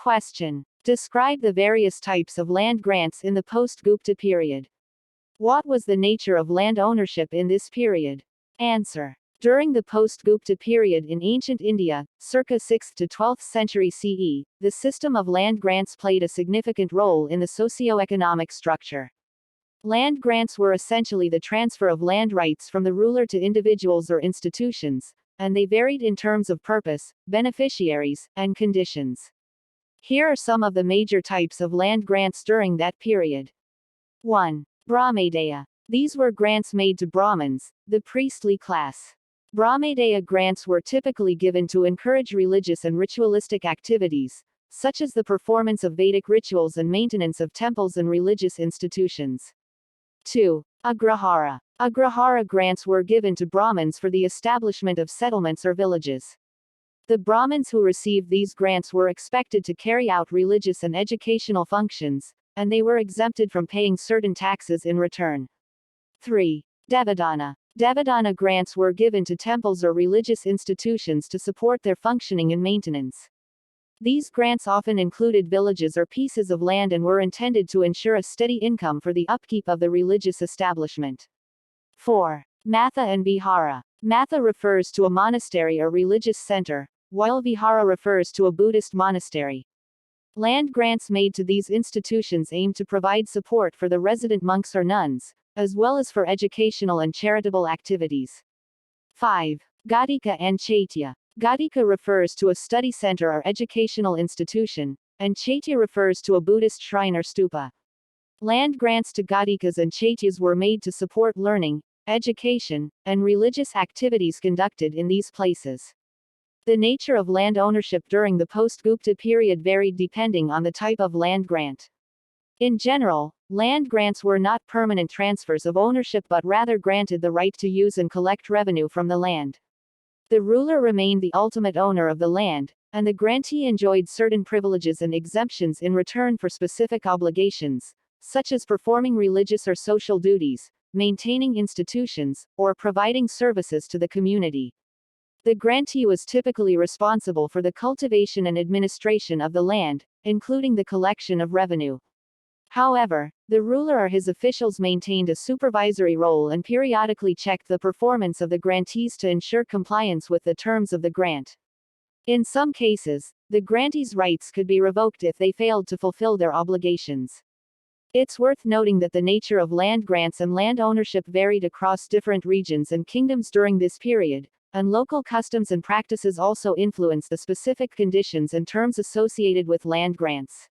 Question. Describe the various types of land grants in the post-Gupta period. What was the nature of land ownership in this period? Answer. During the post-Gupta period in ancient India, circa 6th to 12th century CE, the system of land grants played a significant role in the socio-economic structure. Land grants were essentially the transfer of land rights from the ruler to individuals or institutions, and they varied in terms of purpose, beneficiaries, and conditions. Here are some of the major types of land grants during that period. 1. Brahmadeya. These were grants made to Brahmins, the priestly class. Brahmadeya grants were typically given to encourage religious and ritualistic activities, such as the performance of Vedic rituals and maintenance of temples and religious institutions. 2. Agrahara. Agrahara grants were given to Brahmins for the establishment of settlements or villages. The Brahmins who received these grants were expected to carry out religious and educational functions, and they were exempted from paying certain taxes in return. 3. Devadana. Devadana grants were given to temples or religious institutions to support their functioning and maintenance. These grants often included villages or pieces of land and were intended to ensure a steady income for the upkeep of the religious establishment. 4. Matha and Vihara. Matha refers to a monastery or religious center, while Vihara refers to a Buddhist monastery. Land grants made to these institutions aim to provide support for the resident monks or nuns, as well as for educational and charitable activities. 5. Ghatika and Chaitya. Ghatika refers to a study center or educational institution, and Chaitya refers to a Buddhist shrine or stupa. Land grants to Ghatikas and Chaityas were made to support learning, education, and religious activities conducted in these places. The nature of land ownership during the post-Gupta period varied depending on the type of land grant. In general, land grants were not permanent transfers of ownership but rather granted the right to use and collect revenue from the land. The ruler remained the ultimate owner of the land, and the grantee enjoyed certain privileges and exemptions in return for specific obligations, such as performing religious or social duties, maintaining institutions, or providing services to the community. The grantee was typically responsible for the cultivation and administration of the land, including the collection of revenue. However, the ruler or his officials maintained a supervisory role and periodically checked the performance of the grantees to ensure compliance with the terms of the grant. In some cases, the grantees' rights could be revoked if they failed to fulfill their obligations. It's worth noting that the nature of land grants and land ownership varied across different regions and kingdoms during this period, and local customs and practices also influenced the specific conditions and terms associated with land grants.